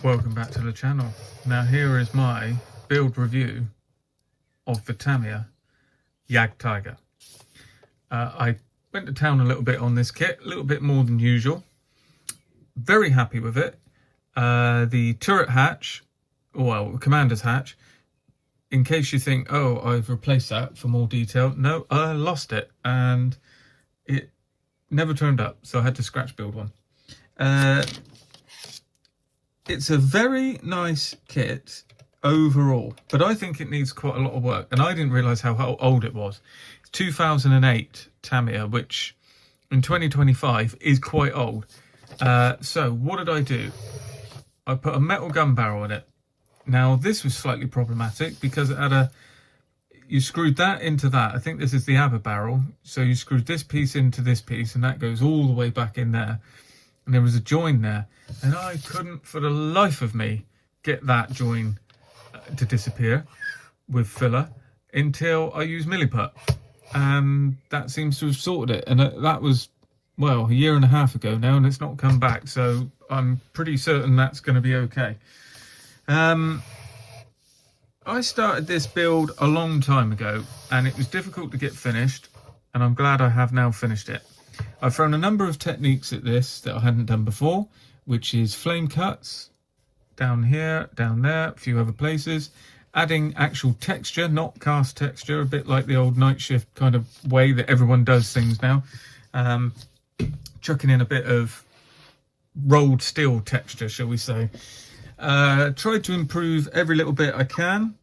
Welcome back to the channel. Now here is my build review of the Tamiya Jagdtiger. I went to town a little bit on this kit, a little bit more than usual. Very happy with it. The turret hatch, well, commander's hatch, in case you think, oh, I've replaced that for more detail. No, I lost it and it never turned up, so I had to scratch build one. It's a very nice kit overall, but I think it needs quite a lot of work, and I didn't realise how old it was. It's 2008 Tamiya, which in 2025 is quite old. So what did I do? I put a metal gun barrel in it. Now this was slightly problematic because it had you screwed that into that. I think this is the ABBA barrel. So you screwed this piece into this piece, and that goes all the way back in there. And there was a join there, and I couldn't for the life of me get that join to disappear with filler until I used milliput, and that seems to have sorted it. And that was, well, a year and a half ago now, and it's not come back, so I'm pretty certain that's going to be okay. I started this build a long time ago, and it was difficult to get finished, and I'm glad I have now finished it. I've thrown a number of techniques at this that I hadn't done before, which is flame cuts, down here, down there, a few other places, adding actual texture, not cast texture, a bit like the old night shift kind of way that everyone does things now. Chucking in a bit of rolled steel texture, shall we say. Tried to improve every little bit I can.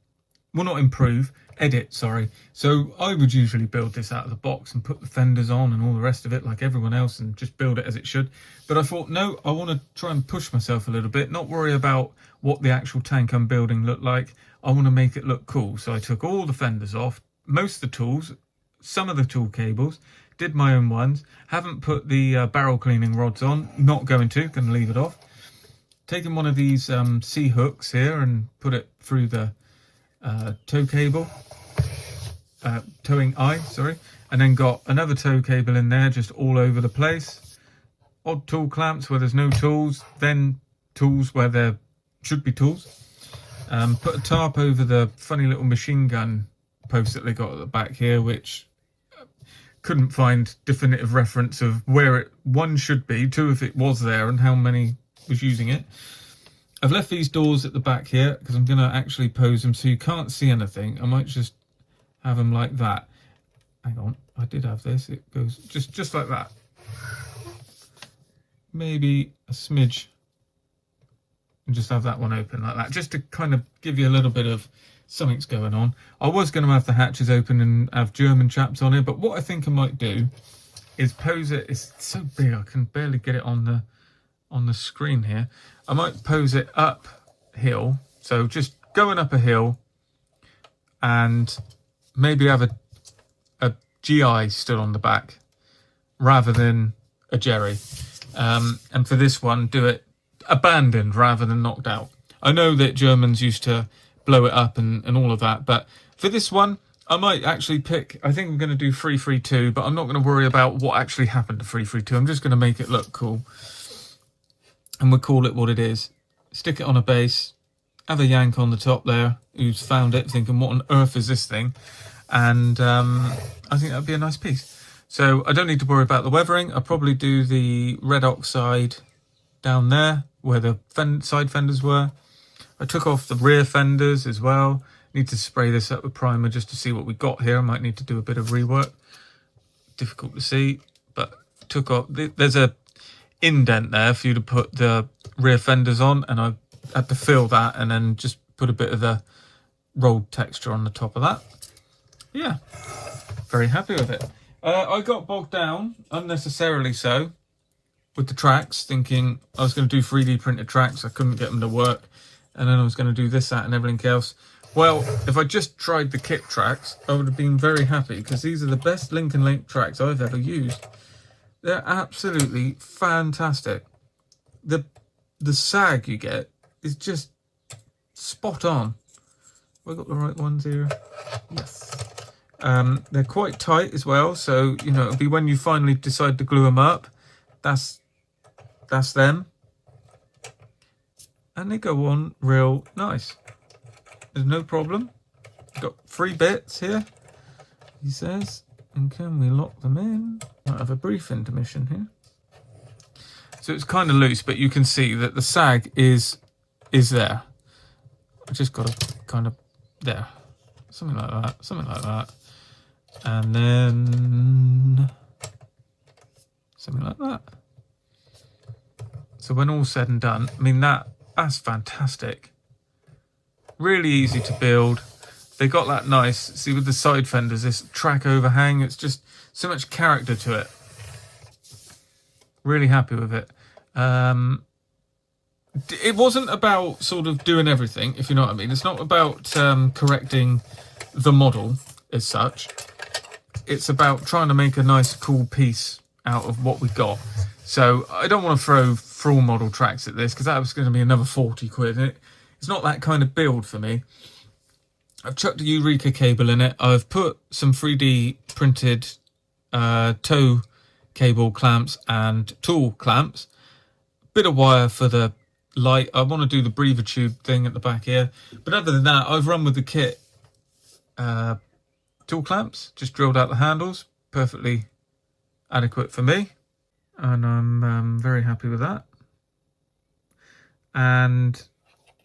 Well, not improve, edit, sorry. So I would usually build this out of the box and put the fenders on and all the rest of it like everyone else and just build it as it should. But I thought, no, I want to try and push myself a little bit, not worry about what the actual tank I'm building looked like. I want to make it look cool. So I took all the fenders off, most of the tools, some of the tool cables, did my own ones, haven't put the barrel cleaning rods on, not going to leave it off. Taken one of these C hooks here and put it through the tow cable, towing eye, sorry, and then got another tow cable in there just all over the place. Odd tool clamps where there's no tools, then tools where there should be tools. Put a tarp over the funny little machine gun post that they got at the back here, which couldn't find definitive reference of where it, one, should be, two, if it was there, and how many was using it. I've left these doors at the back here because I'm going to actually pose them so you can't see anything. I might just have them like that. Hang on, I did have this. It goes just like that. Maybe a smidge. And just have that one open like that, just to kind of give you a little bit of something's going on. I was going to have the hatches open and have German chaps on it, but what I think I might do is pose it. It's so big I can barely get it on the screen here. I might pose it uphill, so just going up a hill, and maybe have a GI stood on the back rather than a Jerry. And for this one, do it abandoned rather than knocked out. I know that Germans used to blow it up and all of that, but for this one, I might actually pick, I think I'm going to do 332, but I'm not going to worry about what actually happened to 332. I'm just going to make it look cool. And we'll call it what it is. Stick it on a base, have a yank on the top there, who's found it, thinking, what on earth is this thing? And I think that'd be a nice piece. So I don't need to worry about the weathering. I'll probably do the red oxide down there, where the side fenders were. I took off the rear fenders as well. Need to spray this up with primer just to see what we got here. I might need to do a bit of rework. Difficult to see, but took off, there's a indent there for you to put the rear fenders on, and I had to fill that and then just put a bit of the rolled texture on the top of that. Yeah, very happy with it. I got bogged down, unnecessarily so, with the tracks, thinking I was going to do 3D printed tracks. I couldn't get them to work, and then I was going to do this, that and everything else. Well, if I just tried the kit tracks, I would have been very happy, because these are the best link and link tracks I've ever used. They're absolutely fantastic. The sag you get is just spot on. Have I got the right ones here? Yes. They're quite tight as well, so you know it'll be when you finally decide to glue them up. That's them. and they go on real nice. There's no problem. Got 3 bits here, he says. And can we lock them in? Might have a brief intermission here. So it's kind of loose, but you can see that the sag is there. I just got to kind of there, something like that, something like that, and then something like that. So when all's said and done, I mean that's fantastic. Really easy to build. They got that nice, see with the side fenders, this track overhang. It's just so much character to it. Really happy with it. It wasn't about sort of doing everything, if you know what I mean. It's not about correcting the model as such. It's about trying to make a nice, cool piece out of what we got. So I don't want to throw full model tracks at this because that was going to be another 40 quid. It's not that kind of build for me. I've chucked a Eureka cable in it. I've put some 3D printed tow cable clamps and tool clamps. Bit of wire for the light. I want to do the breather tube thing at the back here. But other than that, I've run with the kit tool clamps. Just drilled out the handles. Perfectly adequate for me. And I'm very happy with that. And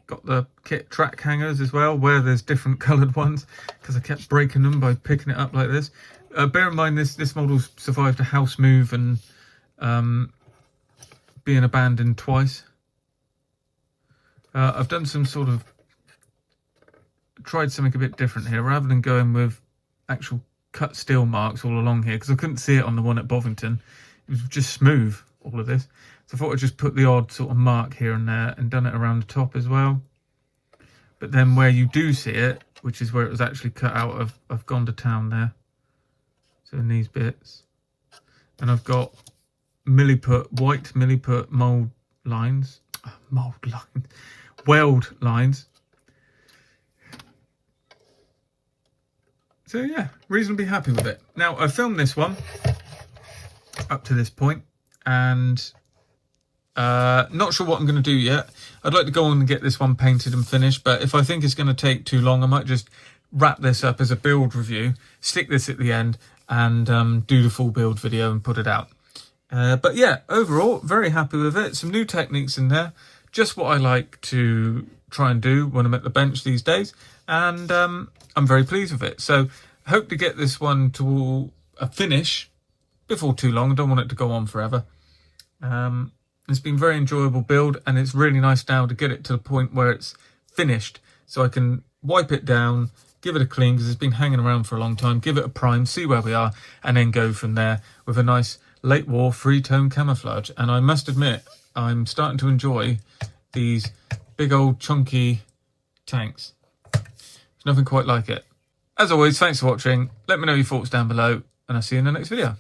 got the kit track hangers as well, where there's different coloured ones, because I kept breaking them by picking it up like this. Bear in mind this model's survived a house move and being abandoned twice. I've done some sort of, tried something a bit different here, rather than going with actual cut steel marks all along here, because I couldn't see it on the one at Bovington. It was just smooth, all of this. So I thought I'd just put the odd sort of mark here and there and done it around the top as well. But then where you do see it, which is where it was actually cut out of, I've gone to town there. So in these bits. And I've got white milliput mould lines. Weld lines. So yeah, reasonably happy with it. Now I filmed this one up to this point and not sure what I'm going to do yet. I'd like to go on and get this one painted and finished, but if I think it's going to take too long, I might just wrap this up as a build review, stick this at the end and do the full build video and put it out. But yeah, overall, very happy with it. Some new techniques in there, just what I like to try and do when I'm at the bench these days, and I'm very pleased with it. So hope to get this one to a finish before too long. I don't want it to go on forever. It's been a very enjoyable build, and it's really nice now to get it to the point where it's finished, so I can wipe it down, give it a clean because it's been hanging around for a long time, give it a prime, see where we are, and then go from there with a nice late war three-tone camouflage. And I must admit, I'm starting to enjoy these big old chunky tanks. There's nothing quite like it. As always, thanks for watching. Let me know your thoughts down below, and I'll see you in the next video.